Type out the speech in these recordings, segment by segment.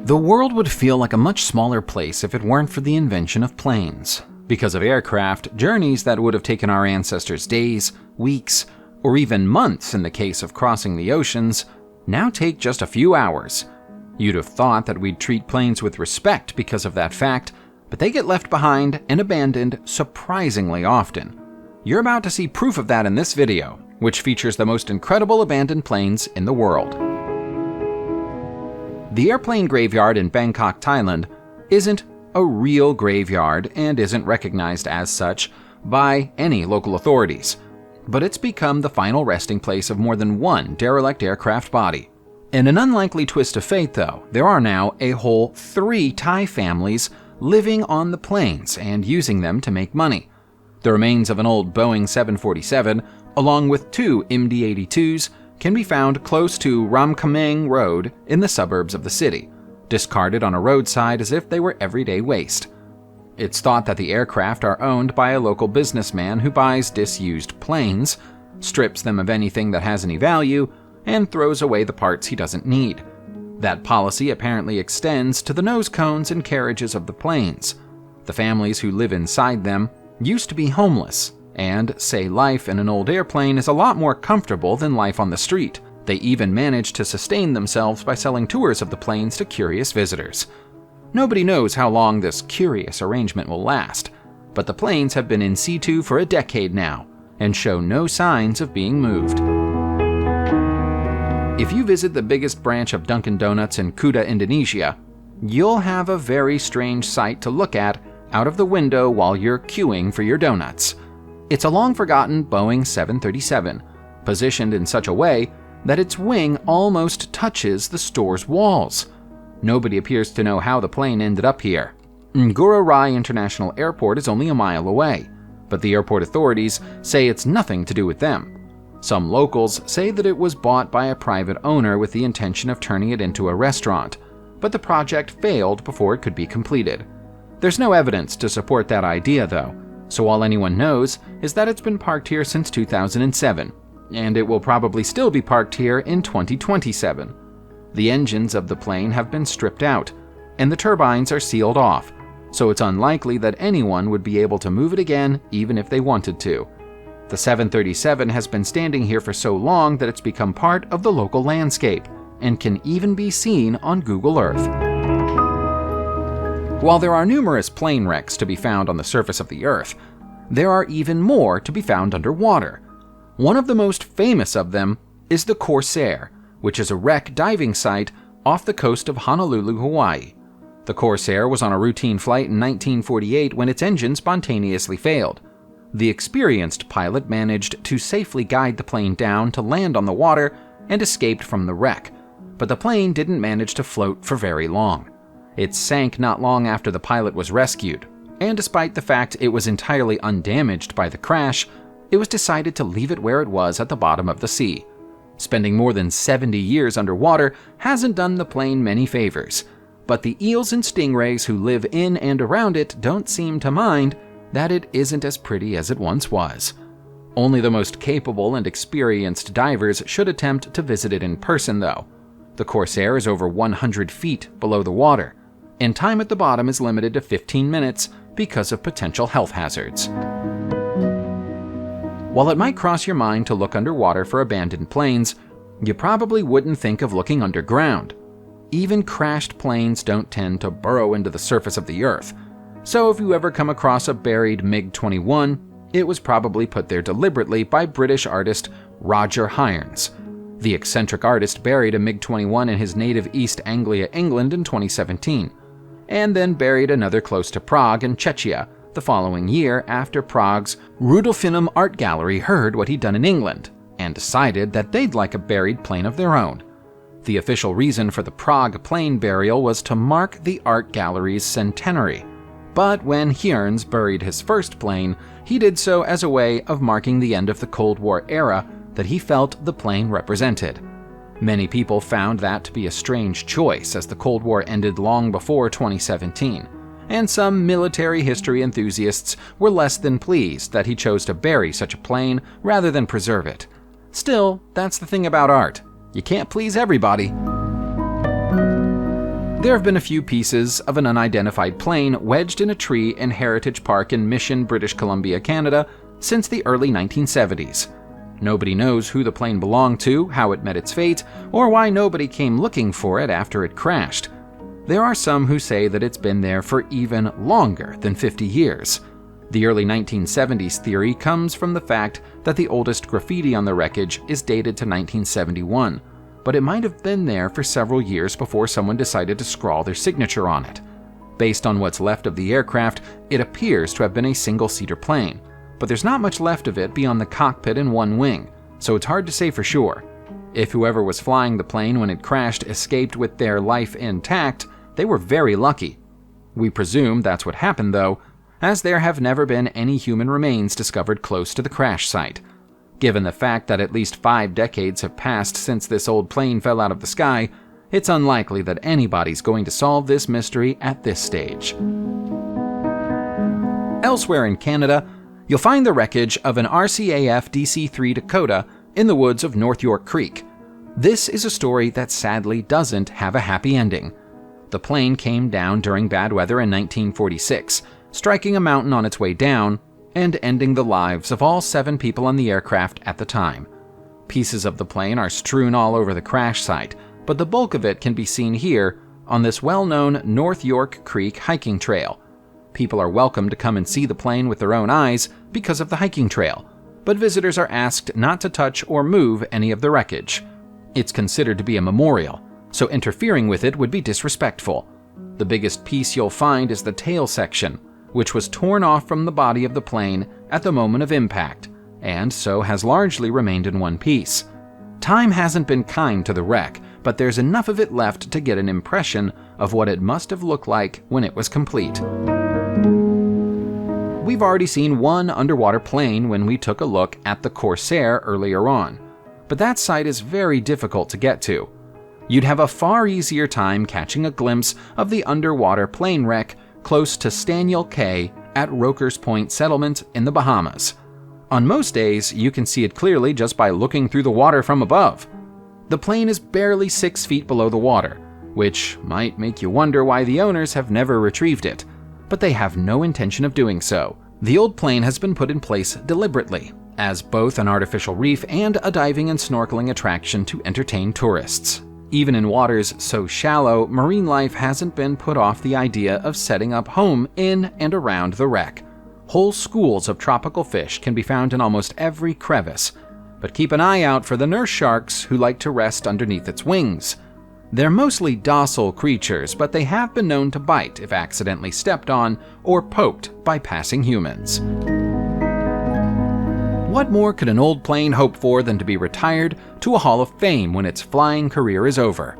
The world would feel like a much smaller place if it weren't for the invention of planes. Because of aircraft, journeys that would have taken our ancestors days, weeks, or even months in the case of crossing the oceans, now take just a few hours. You'd have thought that we'd treat planes with respect because of that fact, but they get left behind and abandoned surprisingly often. You're about to see proof of that in this video, which features the most incredible abandoned planes in the world. The airplane graveyard in Bangkok, Thailand, isn't a real graveyard and isn't recognized as such by any local authorities, but it's become the final resting place of more than one derelict aircraft body. In an unlikely twist of fate, though, there are now a whole 3 Thai families living on the planes and using them to make money. The remains of an old Boeing 747, along with 2 MD-82s, can be found close to Ramkhameng Road in the suburbs of the city, discarded on a roadside as if they were everyday waste. It's thought that the aircraft are owned by a local businessman who buys disused planes, strips them of anything that has any value, and throws away the parts he doesn't need. That policy apparently extends to the nose cones and carriages of the planes. The families who live inside them used to be homeless, and say life in an old airplane is a lot more comfortable than life on the street. They even manage to sustain themselves by selling tours of the planes to curious visitors. Nobody knows how long this curious arrangement will last, but the planes have been in situ for a decade now and show no signs of being moved. If you visit the biggest branch of Dunkin' Donuts in Kuta, Indonesia, you'll have a very strange sight to look at out of the window while you're queuing for your donuts. It's a long-forgotten Boeing 737, positioned in such a way that its wing almost touches the store's walls. Nobody appears to know how the plane ended up here. Ngurah Rai International Airport is only a mile away, but the airport authorities say it's nothing to do with them. Some locals say that it was bought by a private owner with the intention of turning it into a restaurant, but the project failed before it could be completed. There's no evidence to support that idea, though, so all anyone knows is that it's been parked here since 2007, and it will probably still be parked here in 2027. The engines of the plane have been stripped out, and the turbines are sealed off, so it's unlikely that anyone would be able to move it again even if they wanted to. The 737 has been standing here for so long that it's become part of the local landscape, and can even be seen on Google Earth. While there are numerous plane wrecks to be found on the surface of the Earth, there are even more to be found underwater. One of the most famous of them is the Corsair, which is a wreck diving site off the coast of Honolulu, Hawaii. The Corsair was on a routine flight in 1948 when its engine spontaneously failed. The experienced pilot managed to safely guide the plane down to land on the water and escaped from the wreck, but the plane didn't manage to float for very long. It sank not long after the pilot was rescued, and despite the fact it was entirely undamaged by the crash, it was decided to leave it where it was at the bottom of the sea. Spending more than 70 years underwater hasn't done the plane many favors, but the eels and stingrays who live in and around it don't seem to mind that it isn't as pretty as it once was. Only the most capable and experienced divers should attempt to visit it in person, though. The Corsair is over 100 feet below the water, and time at the bottom is limited to 15 minutes because of potential health hazards. While it might cross your mind to look underwater for abandoned planes, you probably wouldn't think of looking underground. Even crashed planes don't tend to burrow into the surface of the Earth, so if you ever come across a buried MiG-21, it was probably put there deliberately by British artist Roger Hirons. The eccentric artist buried a MiG-21 in his native East Anglia, England in 2017, and then buried another close to Prague in Czechia the following year after Prague's Rudolfinum Art Gallery heard what he'd done in England and decided that they'd like a buried plane of their own. The official reason for the Prague plane burial was to mark the art gallery's centenary, but when Hirons buried his first plane, he did so as a way of marking the end of the Cold War era that he felt the plane represented. Many people found that to be a strange choice, as the Cold War ended long before 2017, and some military history enthusiasts were less than pleased that he chose to bury such a plane rather than preserve it. Still, that's the thing about art. You can't please everybody. There have been a few pieces of an unidentified plane wedged in a tree in Heritage Park in Mission, British Columbia, Canada, since the early 1970s. Nobody knows who the plane belonged to, how it met its fate, or why nobody came looking for it after it crashed. There are some who say that it's been there for even longer than 50 years. The early 1970s theory comes from the fact that the oldest graffiti on the wreckage is dated to 1971, but it might have been there for several years before someone decided to scrawl their signature on it. Based on what's left of the aircraft, it appears to have been a single-seater plane, but there's not much left of it beyond the cockpit and one wing, so it's hard to say for sure. If whoever was flying the plane when it crashed escaped with their life intact, they were very lucky. We presume that's what happened though, as there have never been any human remains discovered close to the crash site. Given the fact that at least 5 decades have passed since this old plane fell out of the sky, it's unlikely that anybody's going to solve this mystery at this stage. Elsewhere in Canada, you'll find the wreckage of an RCAF DC3 Dakota in the woods of North York Creek. This is a story that sadly doesn't have a happy ending. The plane came down during bad weather in 1946, striking a mountain on its way down, and ending the lives of all 7 people on the aircraft at the time. Pieces of the plane are strewn all over the crash site, but the bulk of it can be seen here on this well-known North York Creek hiking trail. People are welcome to come and see the plane with their own eyes because of the hiking trail, but visitors are asked not to touch or move any of the wreckage. It's considered to be a memorial, so interfering with it would be disrespectful. The biggest piece you'll find is the tail section, which was torn off from the body of the plane at the moment of impact, and so has largely remained in one piece. Time hasn't been kind to the wreck, but there's enough of it left to get an impression of what it must have looked like when it was complete. We've already seen one underwater plane when we took a look at the Corsair earlier on, but that site is very difficult to get to. You'd have a far easier time catching a glimpse of the underwater plane wreck close to Staniel Cay at Roker's Point Settlement in the Bahamas. On most days, you can see it clearly just by looking through the water from above. The plane is barely 6 feet below the water, which might make you wonder why the owners have never retrieved it, but they have no intention of doing so. The old plane has been put in place deliberately, as both an artificial reef and a diving and snorkeling attraction to entertain tourists. Even in waters so shallow, marine life hasn't been put off the idea of setting up home in and around the wreck. Whole schools of tropical fish can be found in almost every crevice, but keep an eye out for the nurse sharks who like to rest underneath its wings. They're mostly docile creatures, but they have been known to bite if accidentally stepped on or poked by passing humans. What more could an old plane hope for than to be retired to a Hall of Fame when its flying career is over?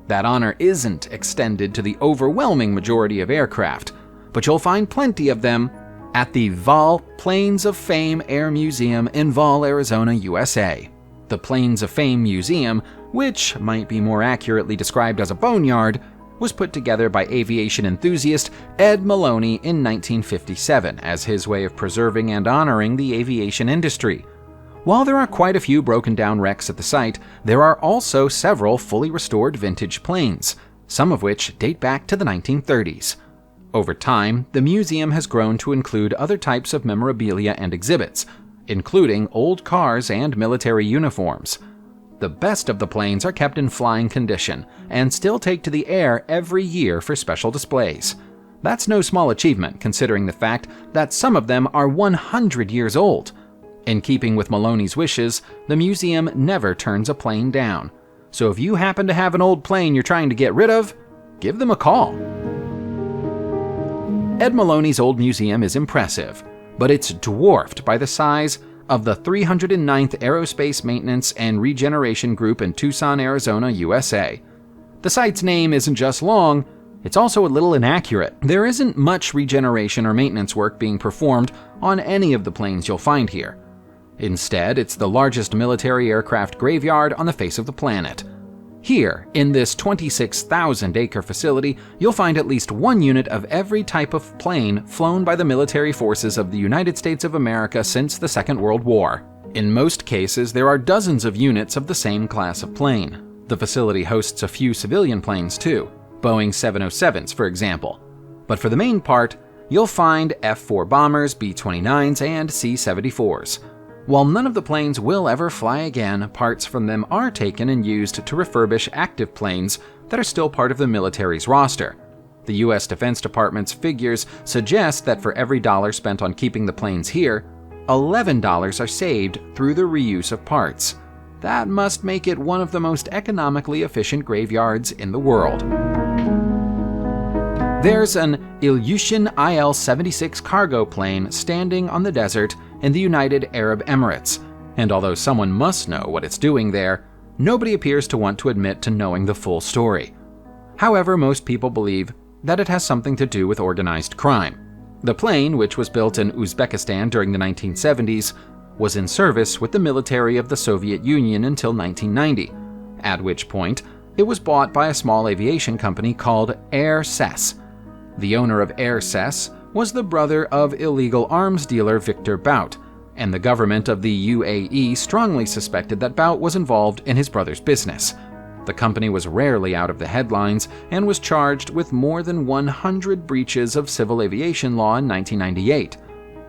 That honor isn't extended to the overwhelming majority of aircraft, but you'll find plenty of them at the Vol Planes of Fame Air Museum in Vol, Arizona, USA. The Planes of Fame Museum, which might be more accurately described as a boneyard, was put together by aviation enthusiast Ed Maloney in 1957 as his way of preserving and honoring the aviation industry. While there are quite a few broken down wrecks at the site, there are also several fully restored vintage planes, some of which date back to the 1930s. Over time, the museum has grown to include other types of memorabilia and exhibits, including old cars and military uniforms. The best of the planes are kept in flying condition and still take to the air every year for special displays. That's no small achievement considering the fact that some of them are 100 years old. In keeping with Maloney's wishes, the museum never turns a plane down. So if you happen to have an old plane you're trying to get rid of, give them a call. Ed Maloney's old museum is impressive, but it's dwarfed by the size of the 309th Aerospace Maintenance and Regeneration Group in Tucson, Arizona, USA. The site's name isn't just long, it's also a little inaccurate. There isn't much regeneration or maintenance work being performed on any of the planes you'll find here. Instead, it's the largest military aircraft graveyard on the face of the planet. Here, in this 26,000-acre facility, you'll find at least one unit of every type of plane flown by the military forces of the United States of America since the Second World War. In most cases, there are dozens of units of the same class of plane. The facility hosts a few civilian planes too, Boeing 707s for example. But for the main part, you'll find F-4 bombers, B-29s, and C-74s. While none of the planes will ever fly again, parts from them are taken and used to refurbish active planes that are still part of the military's roster. The U.S. Defense Department's figures suggest that for every dollar spent on keeping the planes here, $11 are saved through the reuse of parts. That must make it one of the most economically efficient graveyards in the world. There's an Ilyushin IL-76 cargo plane standing on the desert in the United Arab Emirates, and although someone must know what it's doing there, nobody appears to want to admit to knowing the full story. However, most people believe that it has something to do with organized crime. The plane, which was built in Uzbekistan during the 1970s, was in service with the military of the Soviet Union until 1990, at which point it was bought by a small aviation company called RCAF. The owner of RCAF was the brother of illegal arms dealer Victor Bout, and the government of the UAE strongly suspected that Bout was involved in his brother's business. The company was rarely out of the headlines and was charged with more than 100 breaches of civil aviation law in 1998.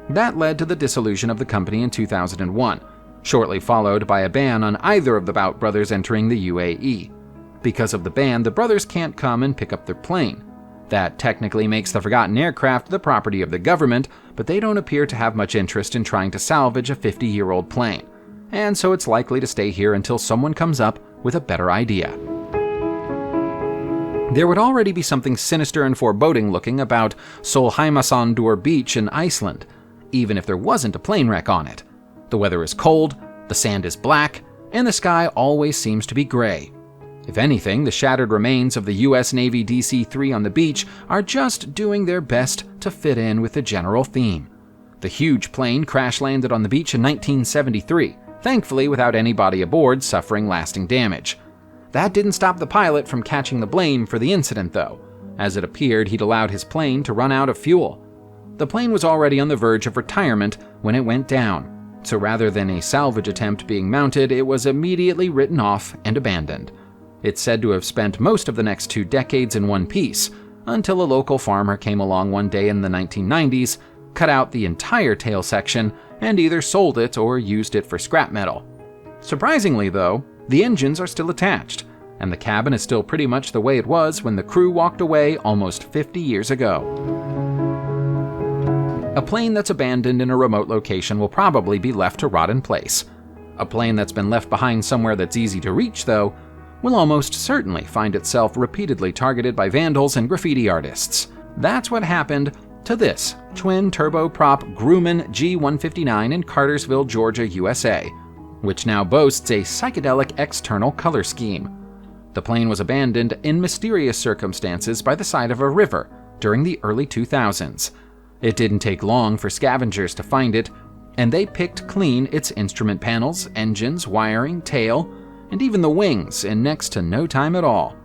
That led to the dissolution of the company in 2001, shortly followed by a ban on either of the Bout brothers entering the UAE. Because of the ban, the brothers can't come and pick up their plane. That technically makes the forgotten aircraft the property of the government, but they don't appear to have much interest in trying to salvage a 50-year-old plane, and so it's likely to stay here until someone comes up with a better idea. There would already be something sinister and foreboding looking about Sólheimasandur Beach in Iceland, even if there wasn't a plane wreck on it. The weather is cold, the sand is black, and the sky always seems to be gray. If anything, the shattered remains of the U.S. Navy DC3 on the beach are just doing their best to fit in with the general theme. The huge plane crash-landed on the beach in 1973, thankfully without anybody aboard suffering lasting damage. That didn't stop the pilot from catching the blame for the incident, though, as it appeared he'd allowed his plane to run out of fuel. The plane was already on the verge of retirement when it went down, so rather than a salvage attempt being mounted, it was immediately written off and abandoned. It's said to have spent most of the next 2 decades in one piece, until a local farmer came along one day in the 1990s, cut out the entire tail section, and either sold it or used it for scrap metal. Surprisingly, though, the engines are still attached, and the cabin is still pretty much the way it was when the crew walked away almost 50 years ago. A plane that's abandoned in a remote location will probably be left to rot in place. A plane that's been left behind somewhere that's easy to reach, though, will almost certainly find itself repeatedly targeted by vandals and graffiti artists. That's what happened to this twin-turboprop Grumman G159 in Cartersville, Georgia, USA, which now boasts a psychedelic external color scheme. The plane was abandoned in mysterious circumstances by the side of a river during the early 2000s. It didn't take long for scavengers to find it, and they picked clean its instrument panels, engines, wiring, tail, and even the wings in next to no time at all.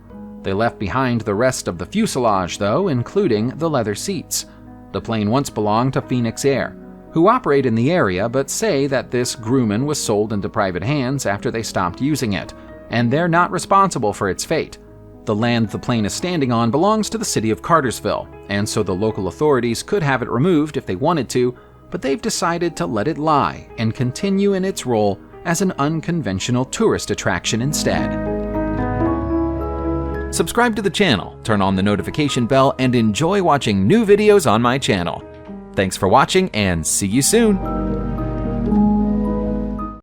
They left behind the rest of the fuselage, though, including the leather seats. The plane once belonged to Phoenix Air, who operate in the area but say that this Grumman was sold into private hands after they stopped using it, and they're not responsible for its fate. The land the plane is standing on belongs to the city of Cartersville, and so the local authorities could have it removed if they wanted to, but they've decided to let it lie and continue in its role as an unconventional tourist attraction instead. Subscribe to the channel, turn on the notification bell, and enjoy watching new videos on my channel. Thanks for watching, and see you soon!